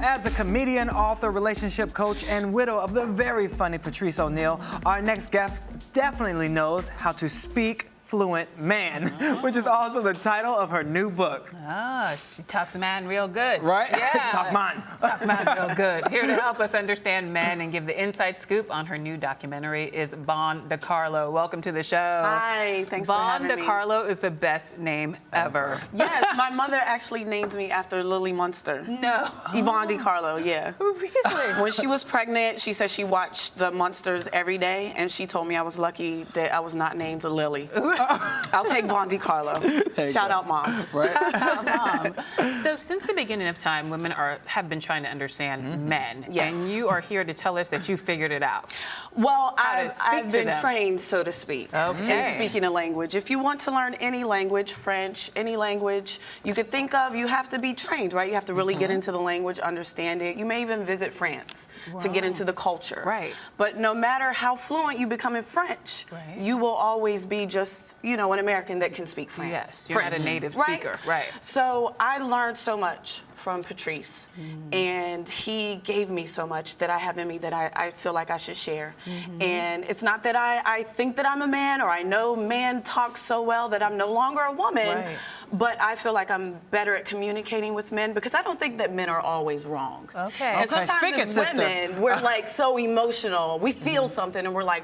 As a comedian, author, relationship coach, and widow of the very funny Patrice O'Neal, our next guest definitely knows how to speak fluent man, which is also the title of her new book. Oh, she talks man real good. Right? Yeah. Talk man. Talk man real good. Here to help us understand men and give the inside scoop on her new documentary is Bon Decarlo. Welcome to the show. Hi, thanks for having me. Bon Decarlo is the best name ever. Yes, my mother actually named me after Lily Munster. No. Yvonne Decarlo, yeah. Really? When she was pregnant, she said she watched the Munsters every day, and she told me I was lucky that I was not named Lily. I'll take Von Decarlo. Shout out, Mom. Right? Shout out, Mom. So since the beginning of time, women have been trying to understand men. Yes. And you are here to tell us that you figured it out. Well, How to speak I've to been them. trained, so to speak, Okay. in speaking a language. If you want to learn any language, French, any language you could think of, you have to be trained, right? You have to really get into the language, understand it. You may even visit France to get into the culture. Right. But no matter how fluent you become in French, you will always be just, you know, an American that can speak French. Yes, you're not a native speaker. Right. So I learned so much from Patrice, and he gave me so much that I have in me that I feel like I should share. And it's not that I think that I'm a man or I know man talks so well that I'm no longer a woman, but I feel like I'm better at communicating with men because I don't think that men are always wrong. Okay. And sometimes Speak it, as sister. women, we're like so emotional. We feel something and we're like,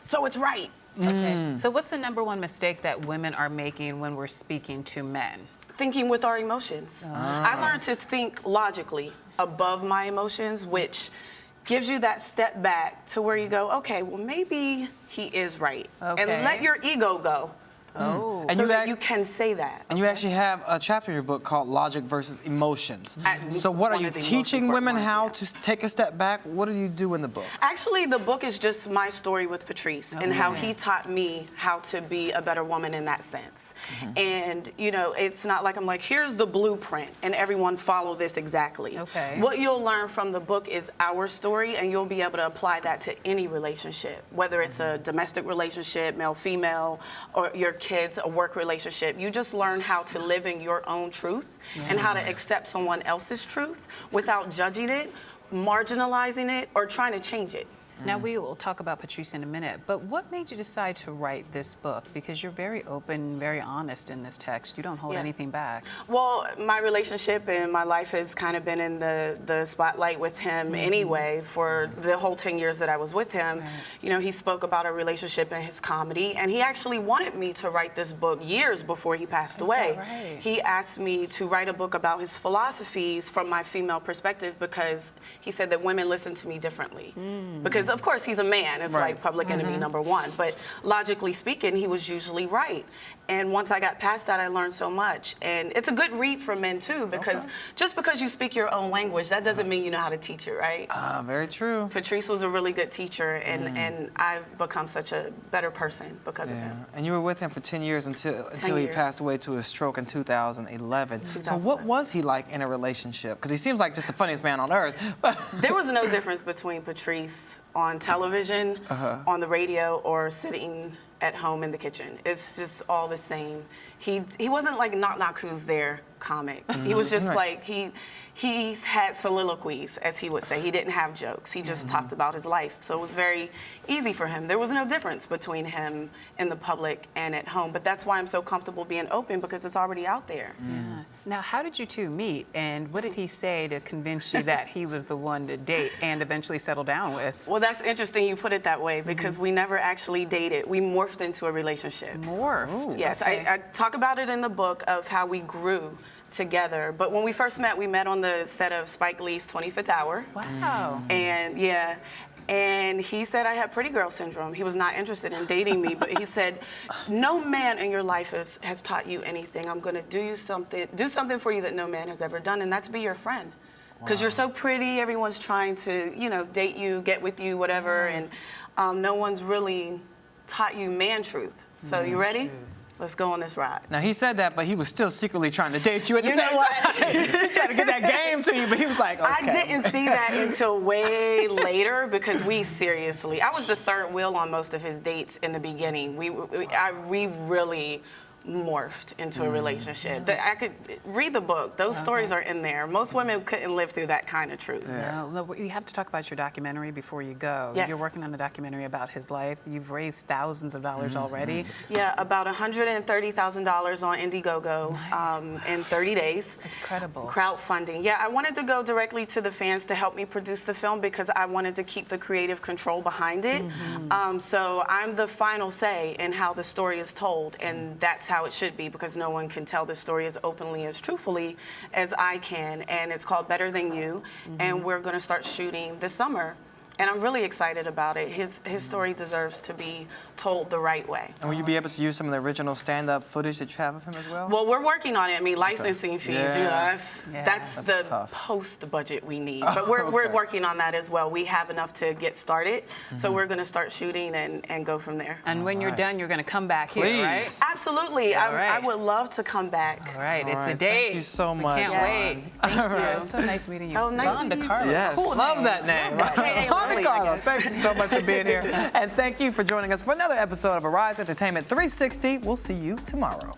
so it's right. Okay. So what's the #1 mistake that women are making when we're speaking to men? Thinking with our emotions. I learned to think logically above my emotions, which gives you that step back to where you go, okay, well, maybe he is right. Okay. And let your ego go. Oh. And So you that you can say that. And you actually have a chapter in your book called Logic versus Emotions. So what are One you of the most teaching important women ones, how yeah. to take a step back? What do you do in the book? Actually, the book is just my story with Patrice and how he taught me how to be a better woman in that sense. And, you know, it's not like I'm like, here's the blueprint and everyone follow this exactly. Okay. What you'll learn from the book is our story, and you'll be able to apply that to any relationship, whether it's a domestic relationship, male-female, or your kids, a work relationship. You just learn how to live in your own truth and how to accept someone else's truth without judging it, marginalizing it, or trying to change it. Now, we will talk about Patrice in a minute, but what made you decide to write this book? Because you're very open, very honest in this text. You don't hold anything back. Well, my relationship and my life has kind of been in the spotlight with him anyway for the whole 10 years that I was with him. You know, he spoke about our relationship in his comedy, and he actually wanted me to write this book years before he passed away. Right? He asked me to write a book about his philosophies from my female perspective because he said that women listen to me differently. Because of course he's a man, it's like public enemy #1, but logically speaking, he was usually right. And once I got past that, I learned so much. And it's a good read for men too, because just because you speak your own language, that doesn't mean you know how to teach it, right? Very true. Patrice was a really good teacher, and I've become such a better person because of him. And you were with him for 10 years until he years. passed away to a stroke in 2011. So what was he like in a relationship? Because he seems like just the funniest man on earth. There was no difference between Patrice on television, on the radio, or sitting at home in the kitchen. It's just all the same. He wasn't like Knock Knock Who's There comic. He was just like, he had soliloquies, as he would say. He didn't have jokes. He just talked about his life. So it was very easy for him. There was no difference between him in the public and at home. But that's why I'm so comfortable being open, because it's already out there. Now, how did you two meet, and what did he say to convince you that he was the one to date and eventually settle down with? Well, that's interesting you put it that way, because we never actually dated. We morphed into a relationship. Morphed? Yes, I talk about it in the book of how we grew together. But when we first met, we met on the set of Spike Lee's 25th Hour. Wow. And and he said I had pretty girl syndrome. He was not interested in dating me, but he said, no man in your life has taught you anything. I'm gonna do something for you that no man has ever done, and that's be your friend. Because you're so pretty, everyone's trying to, you know, date you, get with you, whatever, and no one's really taught you man truth. So you ready? Let's go on this ride. Now, he said that, but he was still secretly trying to date you at the You know same what? time. He tried to get that game to you, but he was like, okay. I didn't see that until way later, because I was the third wheel on most of his dates in the beginning. We really morphed into a relationship. I could read the book. Those stories are in there. Most women couldn't live through that kind of truth. No, we have to talk about your documentary before you go. Yes. You're working on a documentary about his life. You've raised thousands of dollars already. Yeah, about $130,000 on Indiegogo in 30 days. Incredible. Crowdfunding. Yeah, I wanted to go directly to the fans to help me produce the film because I wanted to keep the creative control behind it. So I'm the final say in how the story is told, and that's how it should be because no one can tell the story as openly, as truthfully as I can. And it's called Better Than You, and we're going to start shooting this summer. And I'm really excited about it. His story deserves to be told the right way. And will you be able to use some of the original stand-up footage that you have of him as well? Well, we're working on it. I mean, licensing fees, you know, that's the tough. post budget we need. But we're working on that as well. We have enough to get started. So we're going to start shooting and go from there. And when you're done, you're going to come back here, Please. right? Absolutely. I would love to come back. All right, it's a right, day. thank you so much, Can't wait. Thank you. It's so nice meeting you. Oh, nice Ron meeting you Decarlo. too. Yes, Cool love name. that name. Hey, Ron really, Decarlo, I guess. thank you so much for being here. And thank you for joining us for another episode of Arise Entertainment 360. We'll see you tomorrow.